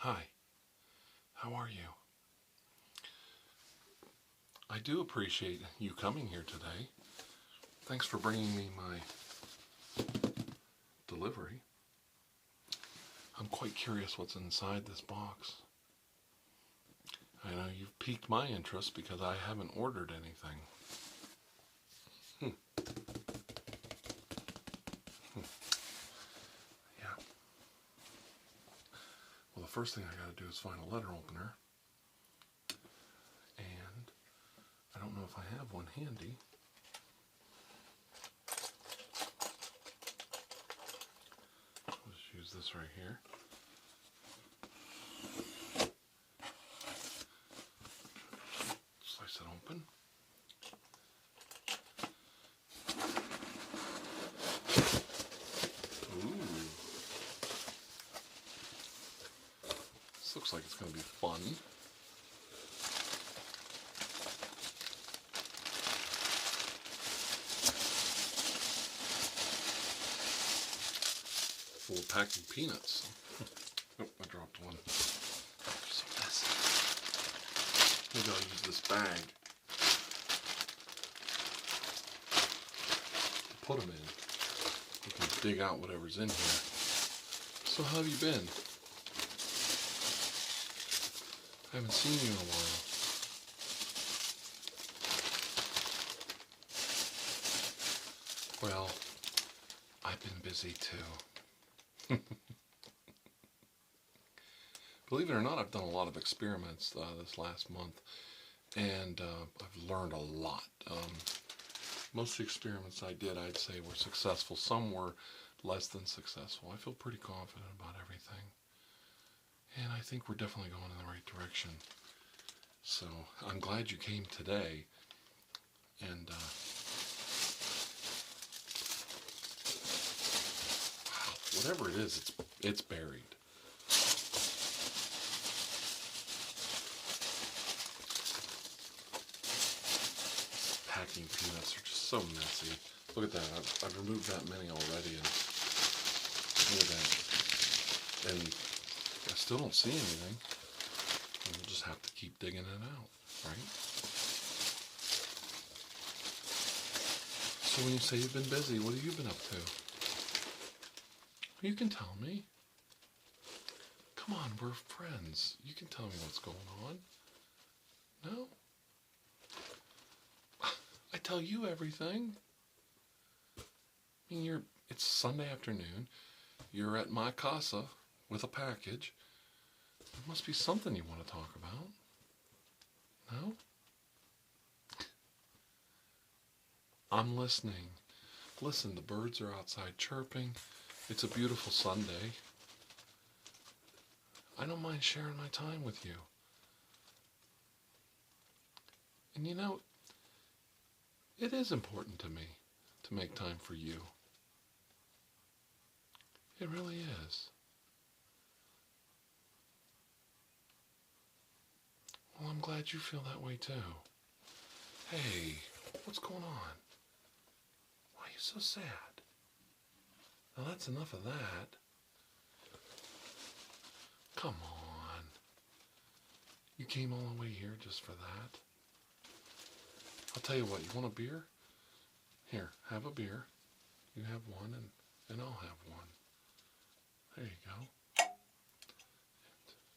Hi, how are you? I do appreciate you coming here today. Thanks for bringing me my delivery. I'm quite curious what's inside this box. I know you've piqued my interest because I haven't ordered anything. Hmm. Hmm. Yeah. Well, the first thing I gotta do is find a letter opener. And I don't know if I have one handy. I'll just use this right here. Slice it open. Ooh. This looks like it's going to be fun. Full of packing peanuts. Oh, I dropped one. They're so messy. Maybe I'll use this bag to put them in. You can dig out whatever's in here. So how have you been? I haven't seen you in a while. Well, I've been busy too. Believe it or not, I've done a lot of experiments this last month, and I've learned a lot. Most of the experiments I did, I'd say, were successful. Some were less than successful. I feel pretty confident about everything, and I think we're definitely going in the right direction. So I'm glad you came today, and wow, whatever it is, it's buried. Packing peanuts are just so messy. Look at that. I've removed that many already, and look at that. And I still don't see anything. We'll just have to keep digging it out, right? So when you say you've been busy, what have you been up to? You can tell me. Come on, we're friends. You can tell me what's going on. No? I tell you everything. I mean, it's Sunday afternoon. You're at my casa with a package. There must be something you want to talk about. No? I'm listening. Listen, the birds are outside chirping. It's a beautiful Sunday. I don't mind sharing my time with you. And you know, it is important to me to make time for you. It really is. Well, I'm glad you feel that way too. Hey, what's going on? Why are you so sad? Now that's enough of that. Come on. You came all the way here just for that? I'll tell you what, you want a beer? Here, have a beer. You have one and I'll have one. There you go. And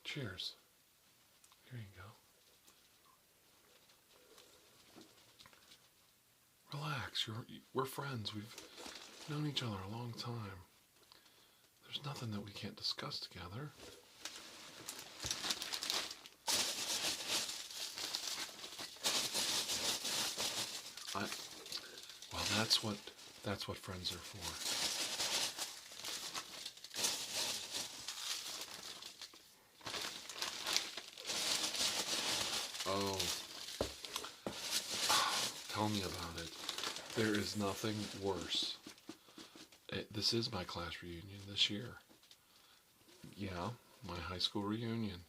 cheers. Here you go. Relax, we're friends. We've known each other a long time. There's nothing that we can't discuss together. Well, that's what friends are for. Oh, tell me about it. There is nothing worse. This is my class reunion this year. Yeah, my high school reunion.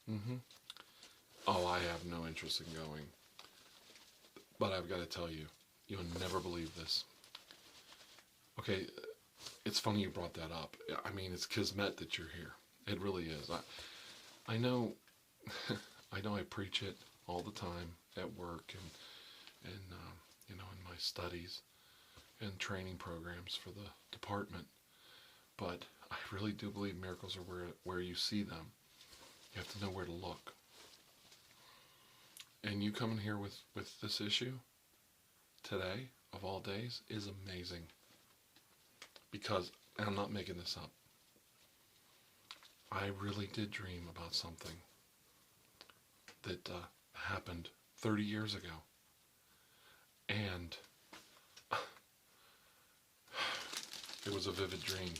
Mm-hmm. Oh, I have no interest in going. But I've got to tell you, you'll never believe this. Okay, it's funny you brought that up. I mean, it's kismet that you're here. It really is. I know, I know I preach it all the time at work and in my studies and training programs for the department. But I really do believe miracles are where you see them. You have to know where to look. And you coming here with this issue today, of all days, is amazing. Because, and I'm not making this up, I really did dream about something that happened 30 years ago. And it was a vivid dream.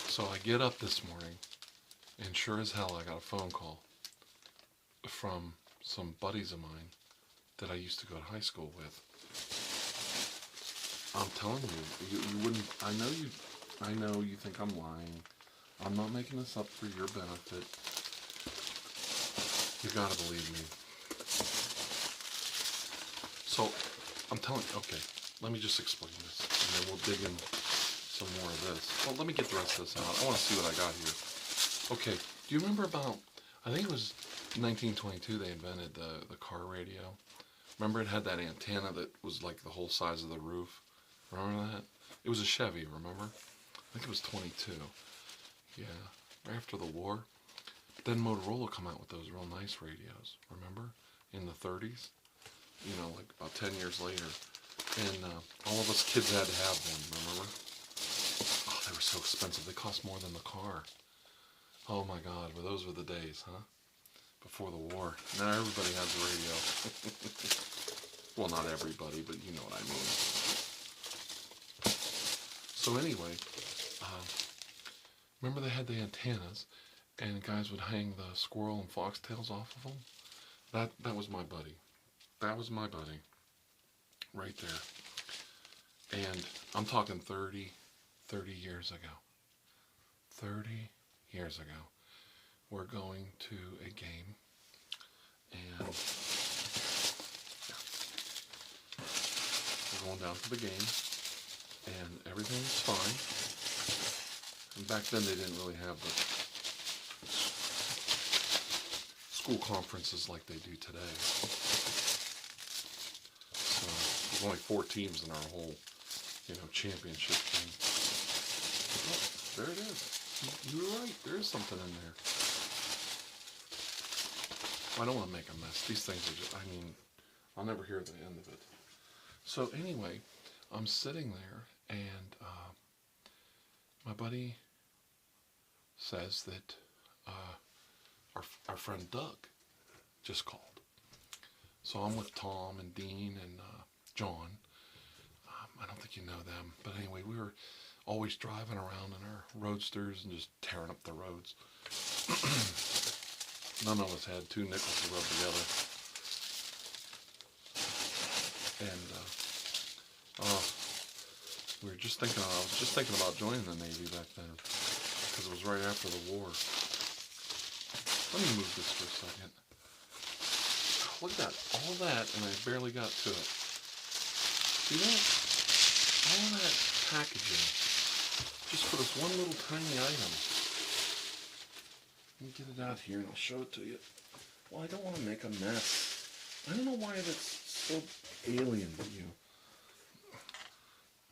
So I get up this morning, and sure as hell I got a phone call from some buddies of mine that I used to go to high school with. I'm telling you, you wouldn't, I know you think I'm lying. I'm not making this up for your benefit. You gotta believe me. So, I'm telling you, okay, let me just explain this, and then we'll dig in some more of this. Well, let me get the rest of this out. I want to see what I got here. Okay, do you remember about, I think it was 1922 they invented the car radio. Remember it had that antenna that was like the whole size of the roof? Remember that? It was a Chevy, remember? I think it was 22. Yeah, right after the war. Then Motorola come out with those real nice radios, remember? In the 30s. You know, like about 10 years later. And all of us kids had to have one, remember? Oh, they were so expensive. They cost more than the car. Oh my God, well those were the days, huh? Before the war. Now everybody has a radio. Well, not everybody, but you know what I mean. So anyway, remember they had the antennas, and guys would hang the squirrel and foxtails off of them? That was my buddy. That was my buddy. Right there. And I'm talking 30 years ago. 30 years ago. We're going to a game, and we're going down to the game, and everything's fine. And back then they didn't really have the school conferences like they do today. So there's only 4 teams in our whole, championship thing. Oh, there it is. You were right. There is something in there. I don't want to make a mess. These things are just, I'll never hear the end of it. So anyway, I'm sitting there, and my buddy says that our friend Doug just called. So I'm with Tom and Dean and John. I don't think you know them, but anyway, we were always driving around in our roadsters and just tearing up the roads. None of us had 2 nickels to rub together. And I was just thinking about joining the Navy back then, because it was right after the war. Let me move this for a second. Look at that, all that, and I barely got to it. See that? All that packaging, just for this one little tiny item. Let me get it out here and I'll show it to you. Well, I don't want to make a mess. I don't know why that's so alien to you.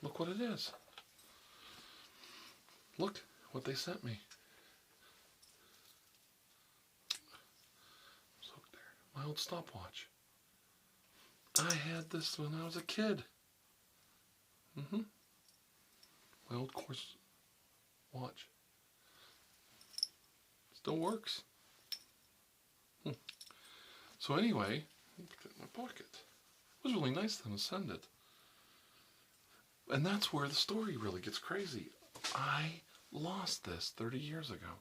Look what it is. Look what they sent me. So there, my old stopwatch. I had this when I was a kid. My old course watch. Still works. So anyway, put it in my pocket. It was really nice of them to send it. And that's where the story really gets crazy. I lost this 30 years ago.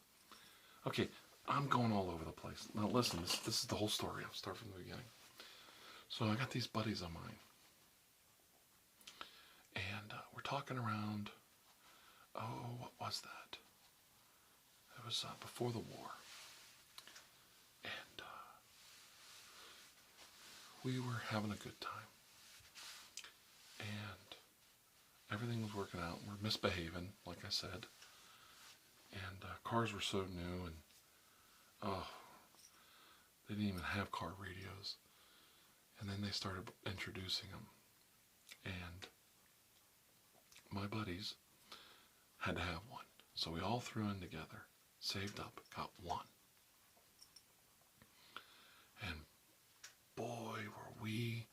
Okay, I'm going all over the place. Now listen, this is the whole story. I'll start from the beginning. So I got these buddies of mine. And we're talking around, what was that? It was before the war. And we were having a good time. And everything was working out. We're misbehaving, like I said. And cars were so new, and oh, they didn't even have car radios. And then they started introducing them. And my buddies had to have one. So we all threw in together, saved up, got one. And boy, were we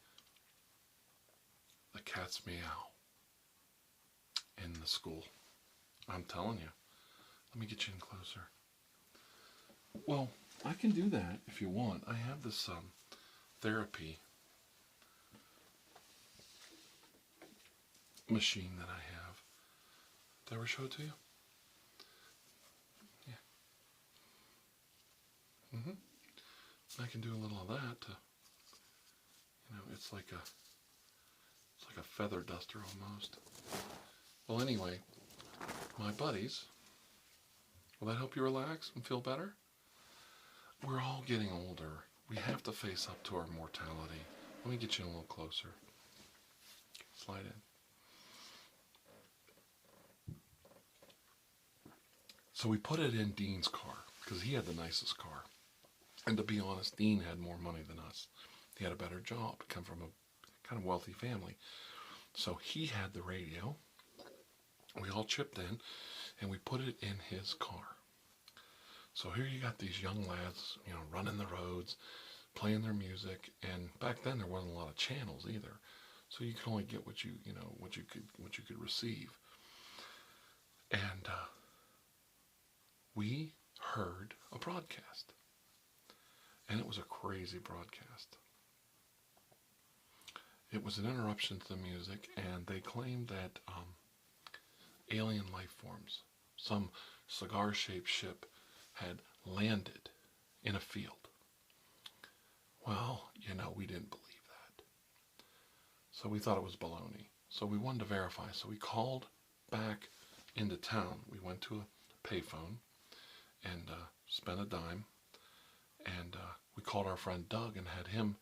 the cat's meow in the school. I'm telling you. Let me get you in closer. Well, I can do that if you want. I have this therapy machine that I have. Did I ever show it to you? Yeah. I can do a little of that. It's like a feather duster almost. Well, anyway, my buddies. Will that help you relax and feel better? We're all getting older. We have to face up to our mortality. Let me get you a little closer. Slide in. So we put it in Dean's car because he had the nicest car. And to be honest, Dean had more money than us. He had a better job, come from a kind of wealthy family. So he had the radio. We all chipped in and we put it in his car. So here you got these young lads, running the roads, playing their music, and back then there wasn't a lot of channels either. So you could only get what you could receive. And we heard a broadcast. And it was a crazy broadcast. It was an interruption to the music, and they claimed that alien life forms, some cigar-shaped ship, had landed in a field. Well, we didn't believe that. So we thought it was baloney. So we wanted to verify. So we called back into town. We went to a payphone and spent a dime. And we called our friend Doug and had him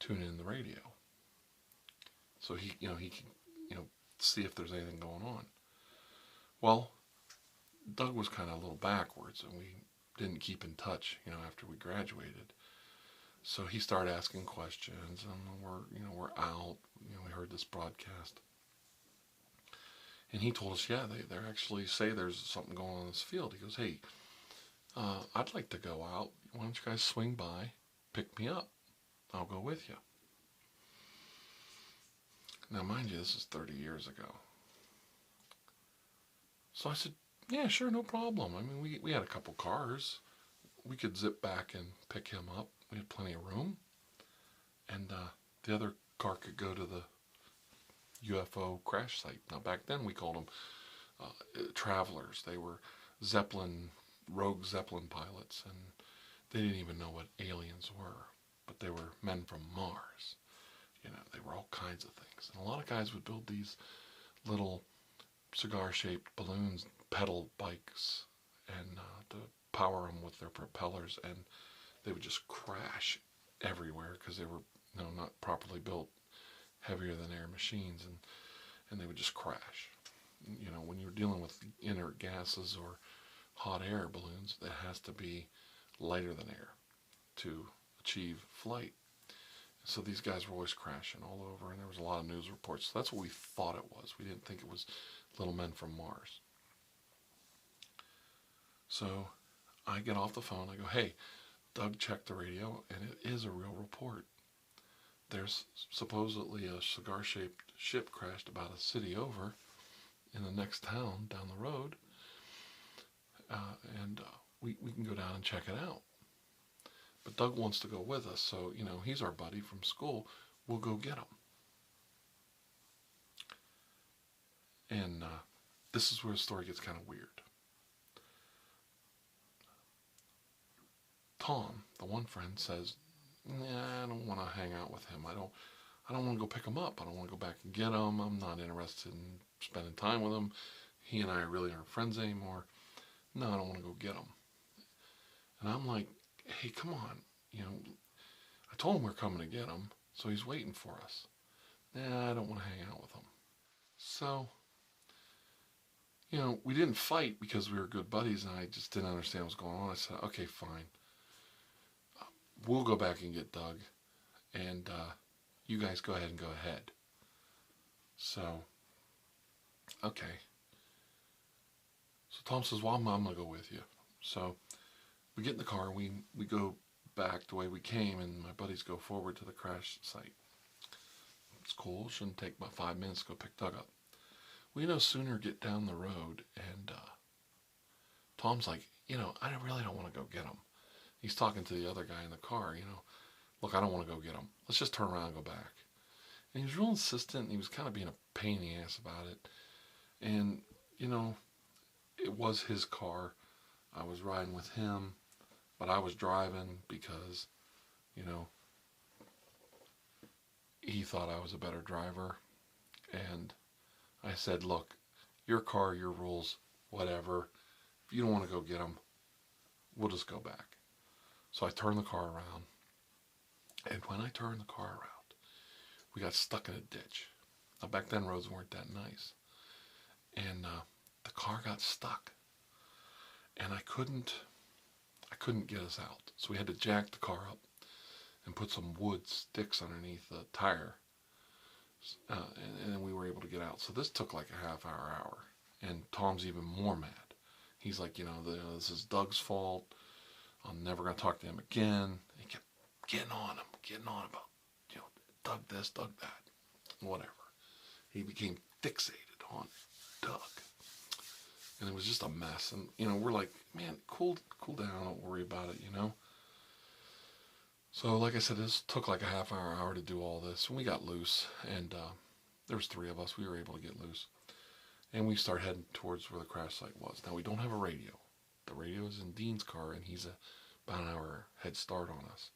tune in the radio. So he could, see if there's anything going on. Well, Doug was kind of a little backwards, and we didn't keep in touch, after we graduated. So he started asking questions, and we're out. We heard this broadcast, and he told us, yeah, they actually say there's something going on in this field. He goes, hey, I'd like to go out. Why don't you guys swing by, pick me up? I'll go with you. Now, mind you, this is 30 years ago. So I said, yeah, sure, no problem. I mean, we had a couple cars. We could zip back and pick him up. We had plenty of room. And the other car could go to the UFO crash site. Now, back then, we called them travelers. They were rogue Zeppelin pilots, and they didn't even know what aliens were. But they were men from Mars. They were all kinds of things. And a lot of guys would build these little cigar-shaped balloons, pedal bikes, and to power them with their propellers, and they would just crash everywhere because they were not properly built, heavier than air machines, and they would just crash. When you're dealing with inert gases or hot air balloons, that has to be lighter than air to achieve flight. So these guys were always crashing all over, and there was a lot of news reports. So that's what we thought it was. We didn't think it was little men from Mars. So I get off the phone. I go, hey, Doug checked the radio, and it is a real report. There's supposedly a cigar-shaped ship crashed about a city over in the next town down the road, and we can go down and check it out. But Doug wants to go with us, so, he's our buddy from school. We'll go get him. And this is where the story gets kind of weird. Tom, the one friend, says, nah, I don't want to hang out with him. I don't want to go pick him up. I don't want to go back and get him. I'm not interested in spending time with him. He and I really aren't friends anymore. No, I don't want to go get him. And I'm like, hey, come on. I told him we're coming to get him, so he's waiting for us. Nah, I don't want to hang out with him. So, we didn't fight because we were good buddies, and I just didn't understand what was going on. I said, okay, fine. We'll go back and get Doug, and you guys go ahead and go ahead. So, okay. So Tom says, well, I'm going to go with you. So we get in the car, we go back the way we came, and my buddies go forward to the crash site. It's cool. Shouldn't take about 5 minutes to go pick Doug up. We no sooner get down the road, and Tom's like, I really don't want to go get him. He's talking to the other guy in the car, look, I don't want to go get him. Let's just turn around and go back. And he was real insistent, and he was kind of being a pain in the ass about it. And, it was his car. I was riding with him, but I was driving because, he thought I was a better driver. And I said, look, your car, your rules, whatever. If you don't want to go get him, we'll just go back. So I turned the car around. And when I turned the car around, we got stuck in a ditch. Now, back then, roads weren't that nice. And the car got stuck. And I couldn't get us out. So we had to jack the car up and put some wood sticks underneath the tire. And then we were able to get out. So this took like a half hour. And Tom's even more mad. He's like, this is Doug's fault. I'm never going to talk to him again. He kept getting on about, Doug this, Doug that, whatever. He became fixated on Doug. And it was just a mess. And, we're like, man, cool down, don't worry about it, So, like I said, this took like a half hour to do all this. And we got loose. And there was 3 of us. We were able to get loose. And we start heading towards where the crash site was. Now, we don't have a radio. The radio is in Dean's car, and he's about an hour head start on us.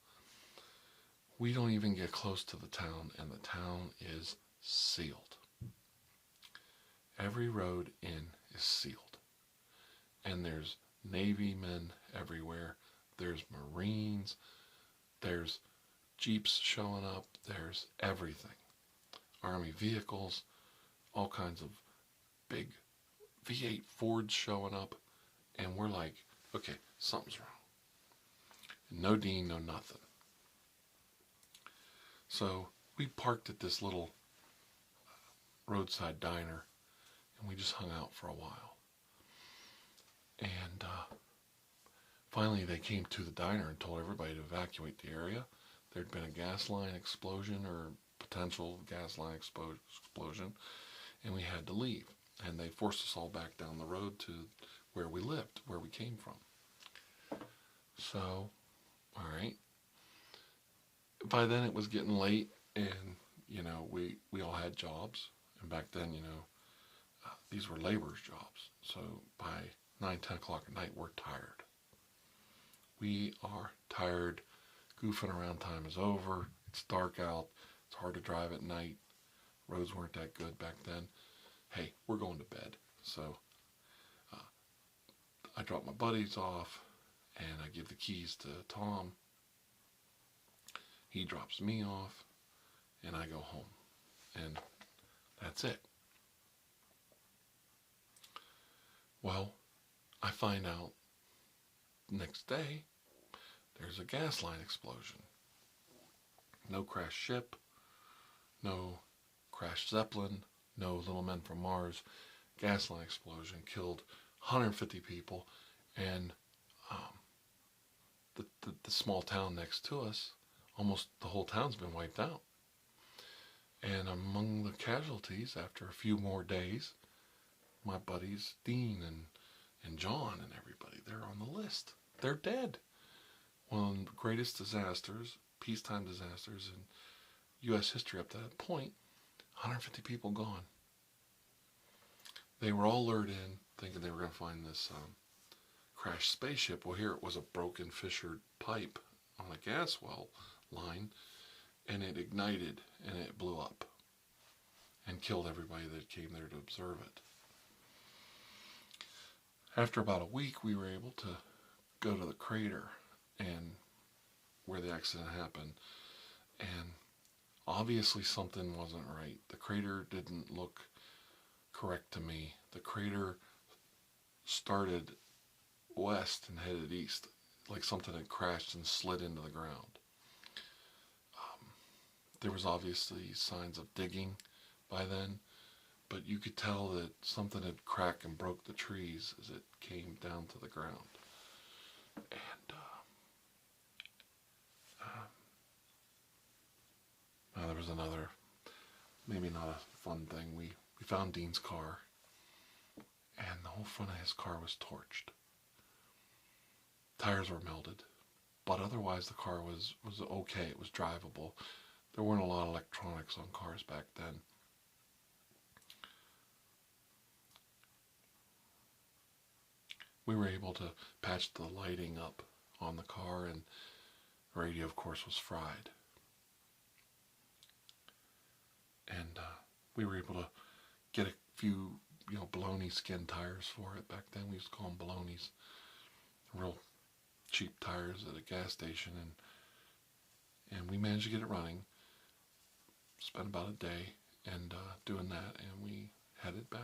We don't even get close to the town, and the town is sealed. Every road in is sealed. And there's Navy men everywhere. There's Marines. There's Jeeps showing up. There's everything. Army vehicles. All kinds of big V8 Fords showing up. And we're like, okay, something's wrong. No Dean, no nothing. So we parked at this little roadside diner, and we just hung out for a while. And finally they came to the diner and told everybody to evacuate the area. There'd been a gas line explosion or potential gas line explosion, and we had to leave. And they forced us all back down the road to where we lived, where we came from. So, all right. By then it was getting late, and, we all had jobs. And back then, these were laborers' jobs. So by 9, 10 o'clock at night, we're tired. We are tired. Goofing around time is over. It's dark out. It's hard to drive at night. Roads weren't that good back then. Hey, we're going to bed. So I drop my buddies off, and I give the keys to Tom. He drops me off, and I go home. And that's it. Well, I find out next day there's a gas line explosion. No crashed ship, no crashed Zeppelin, no Little Men from Mars. Gas line explosion killed 150 people, and the small town next to us, almost the whole town's been wiped out. And among the casualties, after a few more days, my buddies Dean and John and everybody, they're on the list. They're dead. One of the greatest disasters, peacetime disasters in U.S. history up to that point, 150 people gone. They were all lured in, thinking they were going to find this crashed spaceship. Well, here it was a broken, fissured pipe on a gas well line, and it ignited, and it blew up and killed everybody that came there to observe it. After about a week, we were able to go to the crater and where the accident happened, and obviously something wasn't right. The crater didn't look correct to me. The crater started west and headed east, like something had crashed and slid into the ground. There was obviously signs of digging by then, but you could tell that something had cracked and broke the trees as it came down to the ground. And now there was another, maybe not a fun thing. We found Dean's car, and the whole front of his car was torched. Tires were melted, but otherwise the car was okay. It was drivable. There weren't a lot of electronics on cars back then. We were able to patch the lighting up on the car, and the radio, of course, was fried. And we were able to get a few, baloney skin tires for it. Back then we used to call them balonies. Real cheap tires at a gas station, and we managed to get it running. Spent about a day and doing that, and we headed back.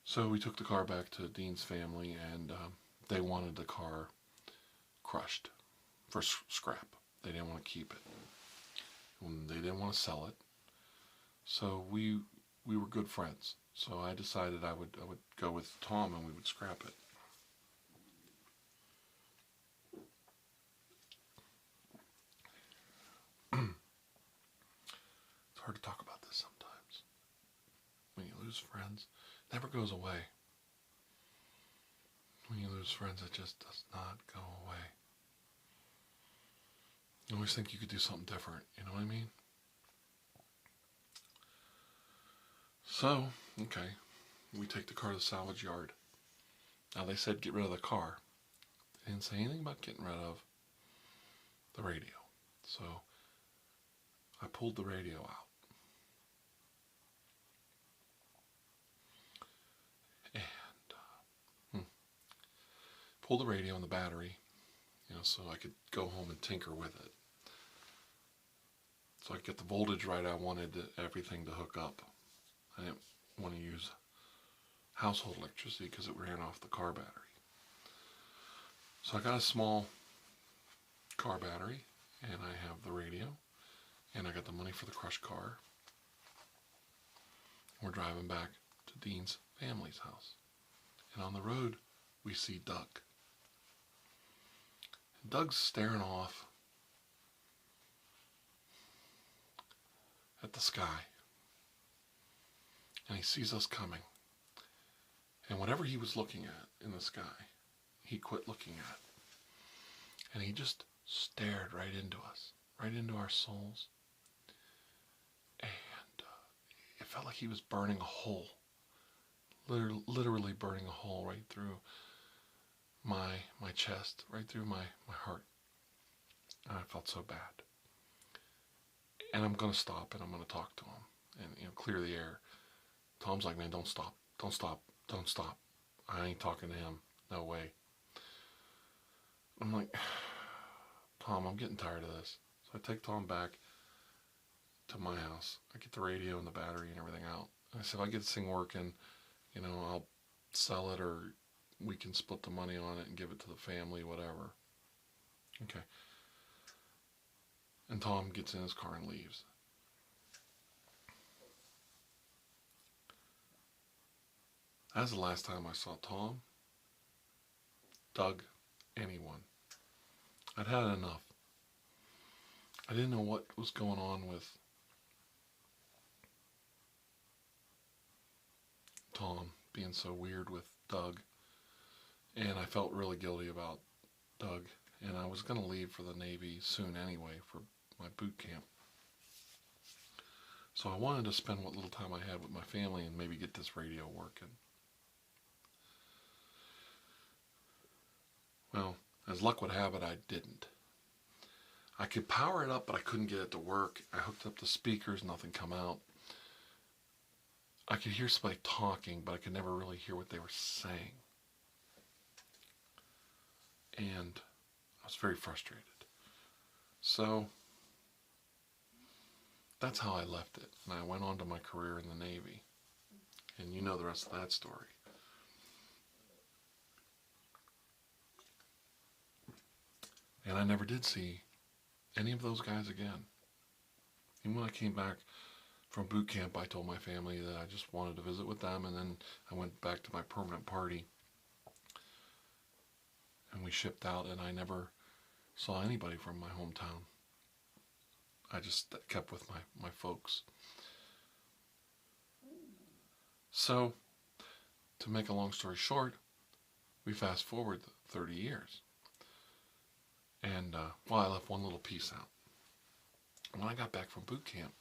So we took the car back to Dean's family, and they wanted the car crushed for scrap. They didn't want to keep it. They didn't want to sell it. So we were good friends. So I decided I would go with Tom and we would scrap it. It's hard to talk about this sometimes. When you lose friends, it never goes away. When you lose friends, it just does not go away. You always think you could do something different, you know what I mean? So, okay, we take the car to the salvage yard. Now they said get rid of the car. They didn't say anything about getting rid of the radio. So I pulled the radio out. And pulled the radio and the battery, so I could go home and tinker with it. So I could get the voltage right. I wanted everything to hook up. I didn't want to use household electricity because it ran off the car battery. So I got a small car battery, and I have the radio, and I got the money for the crushed car. We're driving back to Dean's family's house. And on the road, we see Doug. And Doug's staring off at the sky. And he sees us coming. And whatever he was looking at in the sky, he quit looking at. And he just stared right into us, right into our souls. And it felt like he was burning a hole. Literally burning a hole right through my chest, right through my heart. And I felt so bad. And I'm going to stop and I'm going to talk to him and clear the air. Tom's like, man, don't stop. I ain't talking to him. No way. I'm like, Tom, I'm getting tired of this. So I take Tom back to my house. I get the radio and the battery and everything out. And I said, if I get this thing working, I'll sell it, or we can split the money on it and give it to the family, whatever. Okay. And Tom gets in his car and leaves. That's the last time I saw Tom, Doug, anyone. I'd had enough. I didn't know what was going on with Tom being so weird with Doug. And I felt really guilty about Doug. And I was going to leave for the Navy soon anyway for my boot camp. So I wanted to spend what little time I had with my family and maybe get this radio working. Well, as luck would have it, I didn't. I could power it up, but I couldn't get it to work. I hooked up the speakers, nothing come out. I could hear somebody talking, but I could never really hear what they were saying. And I was very frustrated. So that's how I left it. And I went on to my career in the Navy. And you know the rest of that story. And I never did see any of those guys again. And when I came back from boot camp, I told my family that I just wanted to visit with them, and then I went back to my permanent party, and we shipped out, and I never saw anybody from my hometown. I just kept with my folks. So, to make a long story short, we fast forward 30 years. And, well, I left one little piece out. When I got back from boot camp,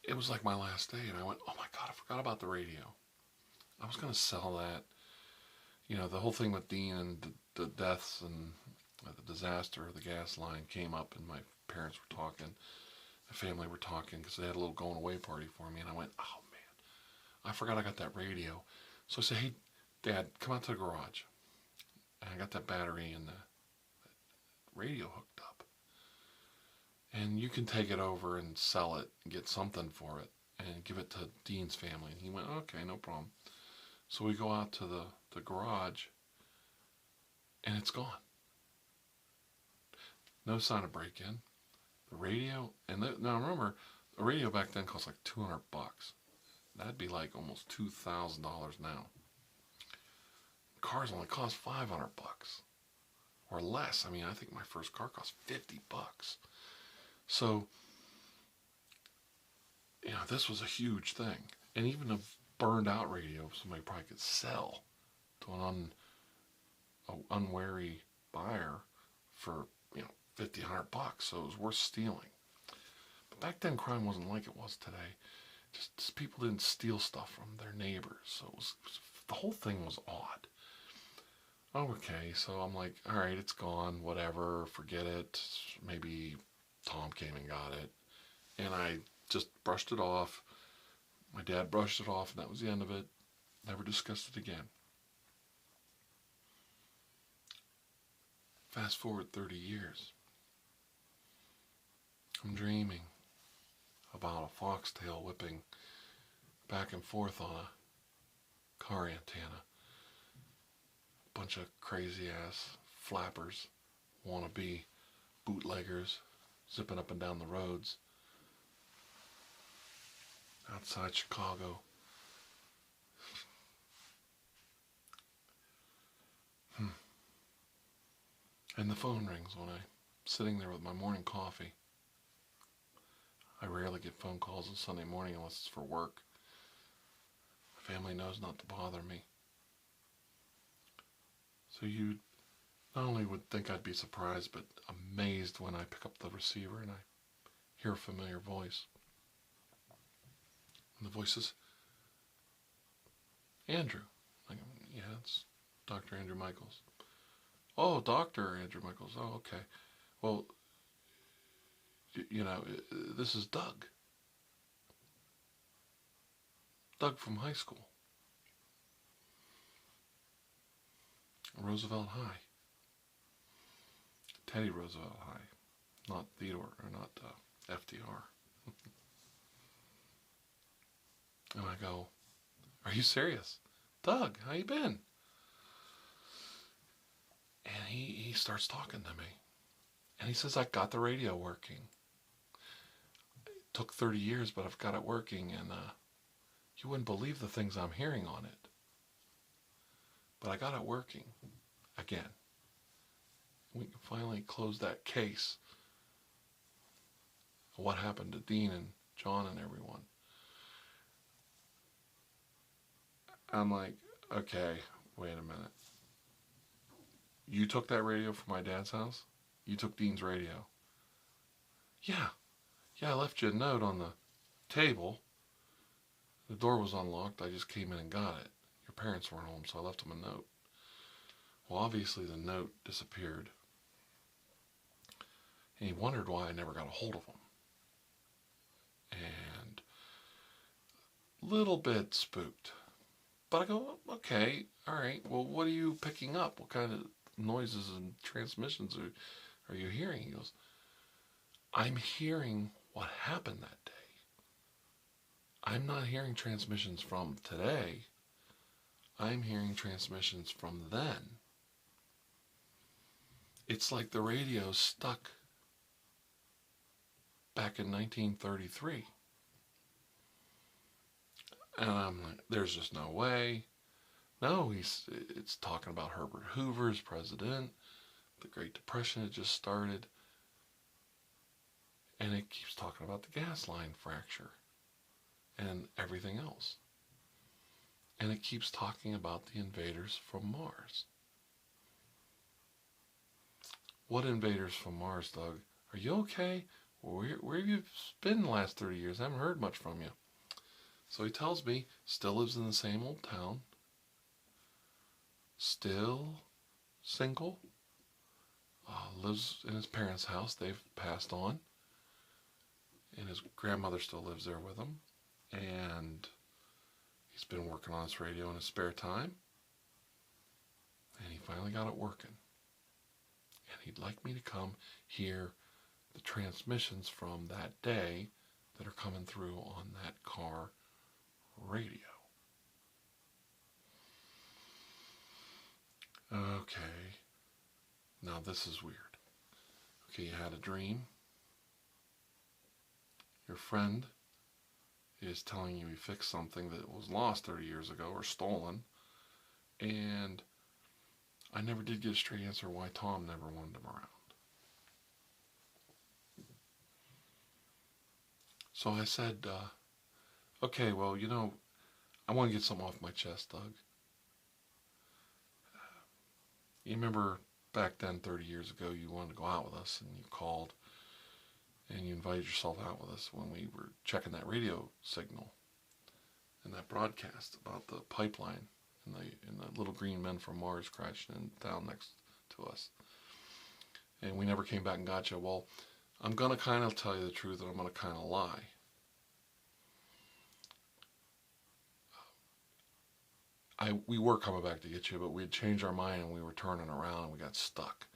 it was like my last day, and I went, oh my God, I forgot about the radio. I was going to sell that. You know, the whole thing with Dean and the deaths and the disaster of the gas line came up, and my parents were talking, my family were talking, because they had a little going away party for me, and I went, oh man, I forgot I got that radio. So I said, hey, Dad, come out to the garage. And I got that battery and the radio hooked up. And you can take it over and sell it and get something for it and give it to Dean's family. And he went, okay, no problem. So we go out to the garage, and it's gone. No sign of break-in. The radio, and now remember, the radio back then cost like $200. That'd be like almost $2,000 now. Cars only cost $500 or less. I mean, I think my first car cost $50. So, you know, this was a huge thing. And even a burned out radio, somebody probably could sell to an unwary buyer for, you know, $50-100. So it was worth stealing. But back then, crime wasn't like it was today. Just people didn't steal stuff from their neighbors. So the whole thing was odd. Okay, so I'm like, all right, it's gone, whatever, forget it. Maybe Tom came and got it. And I just brushed it off. My dad brushed it off, and that was the end of it. Never discussed it again. Fast forward 30 years. I'm dreaming about a foxtail whipping back and forth on a car antenna. Bunch of crazy ass flappers, wannabe bootleggers, zipping up and down the roads outside Chicago. And the phone rings when I'm sitting there with my morning coffee. I rarely get phone calls on Sunday morning unless it's for work. My family knows not to bother me. So you not only would think I'd be surprised, but amazed when I pick up the receiver and I hear a familiar voice. And the voice says, Andrew. I go, yeah, it's Dr. Andrew Michaels. Oh, Dr. Andrew Michaels. Oh, okay. Well, you know, this is Doug. Doug from high school. Roosevelt High. Teddy Roosevelt High. Not Theodore, or not FDR. And I go, are you serious? Doug, how you been? And he starts talking to me. And he says, I got the radio working. It took 30 years, but I've got it working, and you wouldn't believe the things I'm hearing on it. But I got it working again. We can finally close that case of what happened to Dean and John and everyone. I'm like, okay, wait a minute. You took that radio from my dad's house? You took Dean's radio? Yeah, I left you a note on the table. The door was unlocked. I just came in and got it. Your parents weren't home, so I left them a note. Well, obviously the note disappeared. And he wondered why I never got a hold of him. And a little bit spooked. But I go, okay, all right, well, what are you picking up? What kind of noises and transmissions are you hearing? He goes, I'm hearing what happened that day. I'm not hearing transmissions from today. I'm hearing transmissions from then. It's like the radio's stuck back in 1933. And I'm like, there's just no way. No, it's talking about Herbert Hoover's president. The Great Depression had just started. And it keeps talking about the gas line fracture and everything else. And it keeps talking about the invaders from Mars. What invaders from Mars, Doug? Are you okay? Where have you been the last 30 years? I haven't heard much from you. So he tells me, still lives in the same old town. Still single. Lives in his parents' house. They've passed on. And his grandmother still lives there with him. And he's been working on his radio in his spare time. And he finally got it working. And he'd like me to come hear the transmissions from that day that are coming through on that car radio. Okay. Now this is weird. Okay, you had a dream. Your friend is telling you he fixed something that was lost 30 years ago or stolen. And I never did get a straight answer why Tom never wanted him around. So I said, okay, well, I want to get something off my chest, Doug. You remember back then, 30 years ago, you wanted to go out with us, and you called, and you invited yourself out with us when we were checking that radio signal and that broadcast about the pipeline and the little green men from Mars crashing in town next to us. And we never came back and got you. Well, I'm going to kind of tell you the truth, and I'm going to kind of lie. We were coming back to get you, but we had changed our mind, and we were turning around, and we got stuck.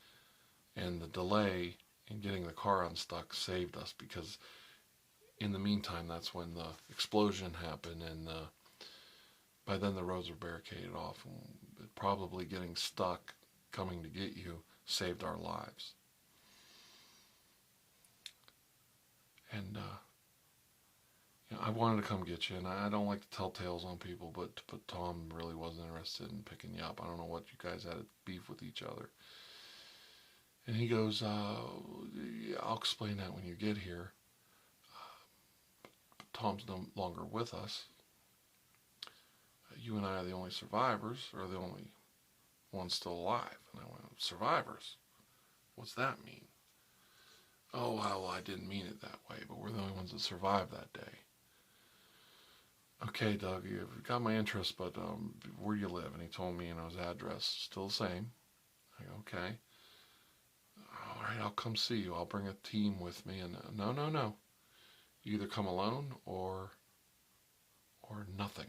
And the delay in getting the car unstuck saved us, because in the meantime, that's when the explosion happened, and by then the roads were barricaded off. And probably getting stuck coming to get you saved our lives. And I wanted to come get you, and I don't like to tell tales on people, but Tom really wasn't interested in picking you up. I don't know what you guys had beef with each other. And he goes, I'll explain that when you get here. But Tom's no longer with us. You and I are the only survivors, or the only ones still alive. And I went, survivors? What's that mean? Oh, well, I didn't mean it that way, but we're the only ones that survived that day. Okay, Doug, you've got my interest, but where do you live? And he told me, his address, still the same. I go, okay. All right, I'll come see you. I'll bring a team with me. And no. You either come alone or nothing.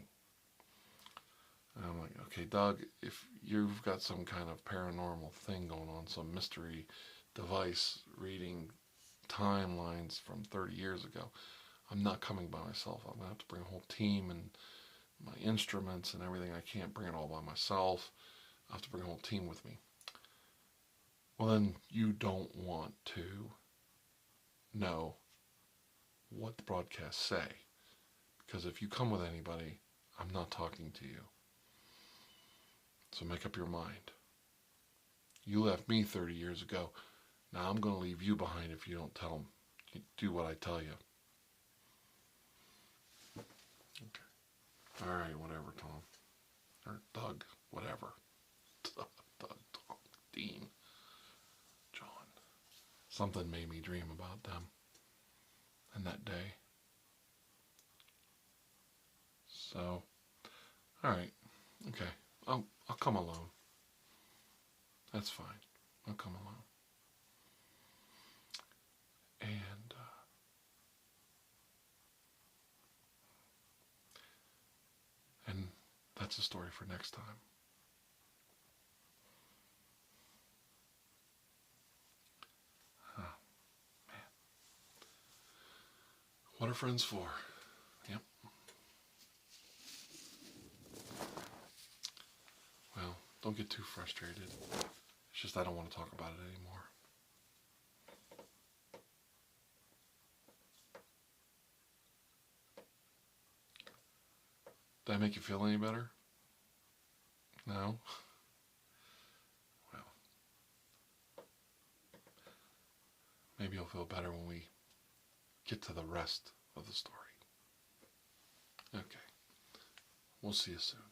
And I'm like, okay, Doug, if you've got some kind of paranormal thing going on, some mystery device reading timelines from 30 years ago, I'm not coming by myself. I'm going to have to bring a whole team and my instruments and everything. I can't bring it all by myself. I have to bring a whole team with me. Well, then you don't want to know what the broadcasts say. Because if you come with anybody, I'm not talking to you. So make up your mind. You left me 30 years ago. Now I'm going to leave you behind if you don't tell them. You do what I tell you. Okay. All right, whatever, Tom. Or Doug, whatever. Doug, Tom, Dean, John. Something made me dream about them and that day. So, all right, okay. I'll come alone. That's fine. I'll come alone. And that's a story for next time. Oh, man. what are friends for? Yep. Well, don't get too frustrated. It's just I don't want to talk about it anymore. Did I make you feel any better? No? Well, maybe you'll feel better when we get to the rest of the story. Okay. We'll see you soon.